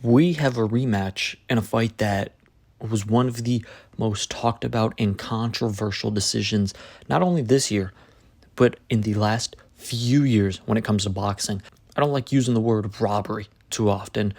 We have a rematch in a fight that was one of the most talked about and controversial decisions, not only this year, but in the last few years when it comes to boxing. I don't like using the word robbery too often.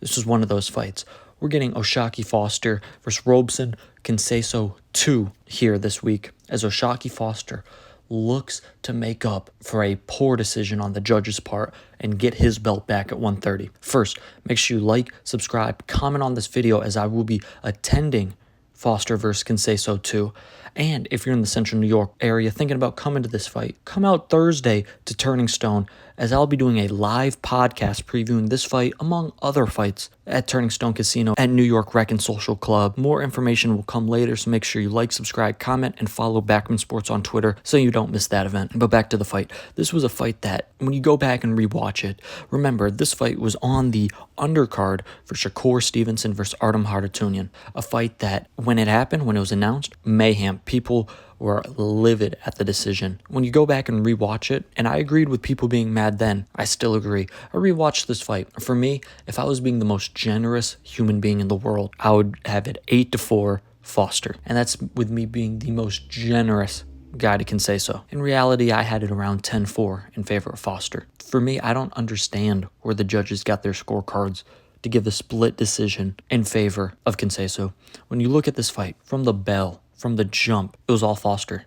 This was one of those fights. We're getting O'Shaquie Foster versus Robson Conceicao 2 here this week, as O'Shaquie Foster looks to make up for a poor decision on the judge's part and get his belt back at 130. First, make sure you like, subscribe, comment on this video, as I will be attending Foster versus Conceicao 2. And if you're in the central New York area thinking about coming to this fight, come out Thursday to Turning Stone, as I'll be doing a live podcast previewing this fight among other fights at Turning Stone Casino at New York Rec and Social Club. More information will come later, so make sure you like, subscribe, comment, and follow Backman Sports on Twitter so you don't miss that event. But back to the fight. This was a fight that, when you go back and rewatch it, remember, this fight was on the undercard for Shakur Stevenson versus Artem Harutyunyan. A fight that, when it happened, when it was announced, mayhem. People were livid at the decision. When you go back and rewatch it, and I agreed with people being mad then, I still agree. I rewatched this fight. For me, if I was being the most generous human being in the world, I would have it 8-4 Foster. And that's with me being the most generous guy to Conceicao. In reality, I had it around 10-4 in favor of Foster. For me, I don't understand where the judges got their scorecards to give the split decision in favor of Conceicao. When you look at this fight, from the bell, from the jump, it was all Foster.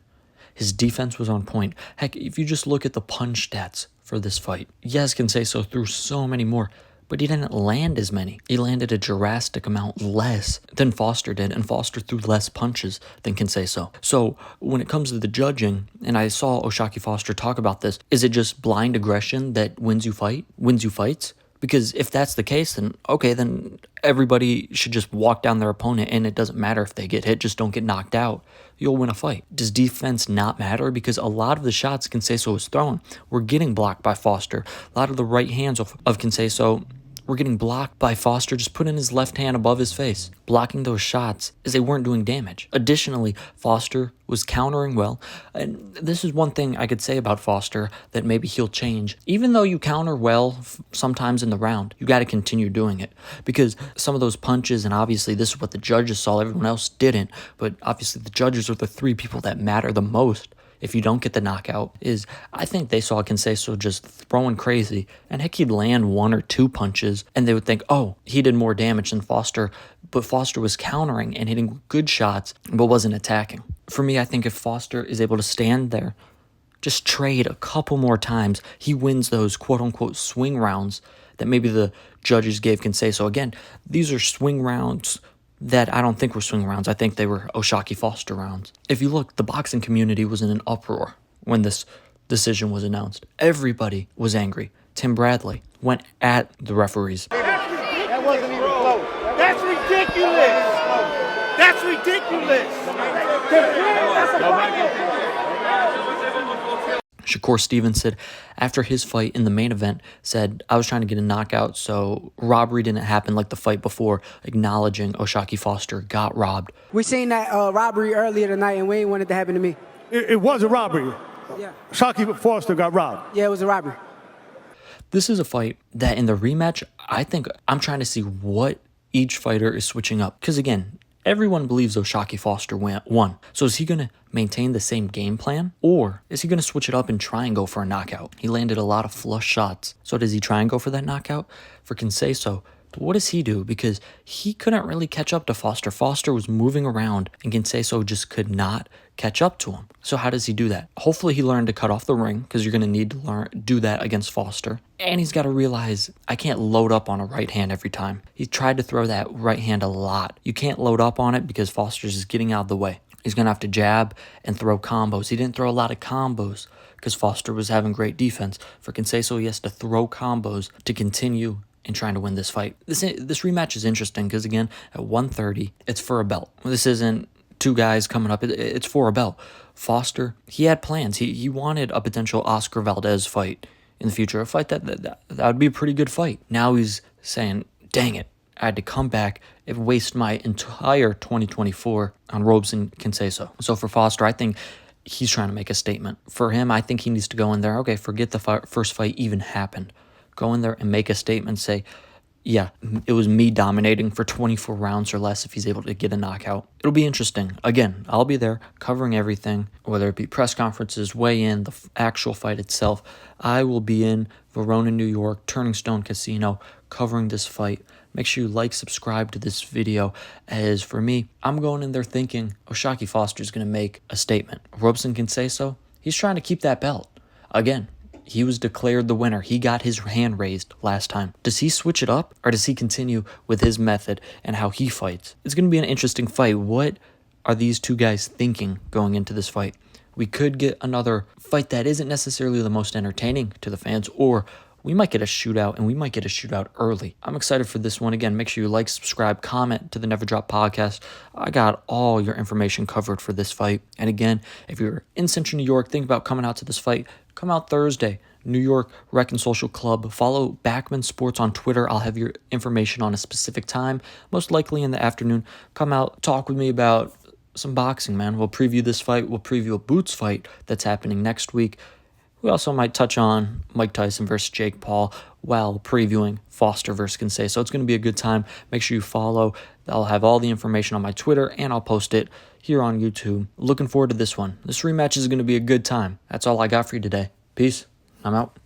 His defense was on point. Heck, if you just look at the punch stats for this fight, yes, Conceicao threw so many more, but he didn't land as many. He landed a drastic amount less than Foster did, and Foster threw less punches than Conceicao. So when it comes to the judging, and I saw O'Shaquie Foster talk about this, is it just blind aggression that wins you fights? Because if that's the case, then okay, then everybody should just walk down their opponent, and it doesn't matter if they get hit, just don't get knocked out. You'll win a fight. Does defense not matter? Because a lot of the shots Conceicao was throwing were getting blocked by Foster. A lot of the right hands of Conceicao were getting blocked by Foster just putting his left hand above his face, blocking those shots as they weren't doing damage. Additionally, Foster was countering well, and this is one thing I could say about Foster that maybe he'll change. Even though you counter well sometimes in the round, you got to continue doing it, because some of those punches, and obviously this is what the judges saw, everyone else didn't, but obviously the judges are the three people that matter the most. If you don't get the knockout, is I think they saw Conceicao just throwing crazy, and heck, he'd land 1 or 2 punches, and they would think, oh, he did more damage than Foster, but Foster was countering and hitting good shots, but wasn't attacking. For me, I think if Foster is able to stand there, just trade a couple more times, he wins those quote-unquote swing rounds that maybe the judges gave Conceicao. Again, these are swing rounds that I don't think were swing rounds. I think they were O'Shaquie Foster rounds. If you look, the boxing community was in an uproar when this decision was announced. Everybody was angry. Tim Bradley went at the referees. That wasn't even close. That's ridiculous. That's ridiculous. Shakur Stevenson, after his fight in the main event, said, I was trying to get a knockout, so robbery didn't happen like the fight before, acknowledging O'Shaquie Foster got robbed. We seen that robbery earlier tonight, and we ain't want it to happen to me. It was a robbery. Yeah. O'Shaquie Foster got robbed. Yeah, it was a robbery. This is a fight that in the rematch, I think I'm trying to see what each fighter is switching up. Because again, everyone believes O'Shaquie Foster won. So is he going to maintain the same game plan? Or is he going to switch it up and try and go for a knockout? He landed a lot of flush shots. So does he try and go for that knockout? For Conceicao, what does he do? Because he couldn't really catch up to Foster. Foster was moving around, and Conceicao just could not catch up to him. So how does he do that? Hopefully he learned to cut off the ring, because you're going to need to do that against Foster. And he's got to realize, I can't load up on a right hand every time. He tried to throw that right hand a lot. You can't load up on it because Foster's just getting out of the way. He's going to have to jab and throw combos. He didn't throw a lot of combos because Foster was having great defense. For Conceicao, he has to throw combos to continue in trying to win this fight. This rematch is interesting because, again, at 130, it's for a belt. This isn't two guys coming up. It's for a belt. Foster, he had plans. He wanted a potential Oscar Valdez fight in the future, a fight that would be a pretty good fight. Now he's saying, dang it, I had to come back and waste my entire 2024 on Robson Conceicao. So for Foster, I think he's trying to make a statement. For him, I think he needs to go in there, okay, forget the first fight even happened. Go in there and make a statement, say, yeah, it was me dominating for 24 rounds or less if he's able to get a knockout. It'll be interesting. Again, I'll be there covering everything, whether it be press conferences, weigh-in, the actual fight itself. I will be in Verona, New York, Turning Stone Casino, covering this fight. Make sure you like, subscribe to this video. As for me, I'm going in there thinking O'Shaquie Foster's going to make a statement. Robson Conceicao, he's trying to keep that belt. Again, he was declared the winner. He got his hand raised last time. Does he switch it up, or does he continue with his method and how he fights? It's going to be an interesting fight. What are these two guys thinking going into this fight? We could get another fight that isn't necessarily the most entertaining to the fans, or we might get a shootout, and we might get a shootout early. I'm excited for this one. Again, make sure you like, subscribe, comment to the Never Drop podcast. I got all your information covered for this fight. And again, if you're in Central New York, think about coming out to this fight. Come out Thursday, New York Rec and Social Club. Follow Backman Sports on Twitter. I'll have your information on a specific time, most likely in the afternoon. Come out, talk with me about some boxing, man. We'll preview this fight. We'll preview a Boots fight that's happening next week. We also might touch on Mike Tyson versus Jake Paul while previewing Foster versus Conceicao. So it's going to be a good time. Make sure you follow. I'll have all the information on my Twitter, and I'll post it here on YouTube. Looking forward to this one. This rematch is going to be a good time. That's all I got for you today. Peace. I'm out.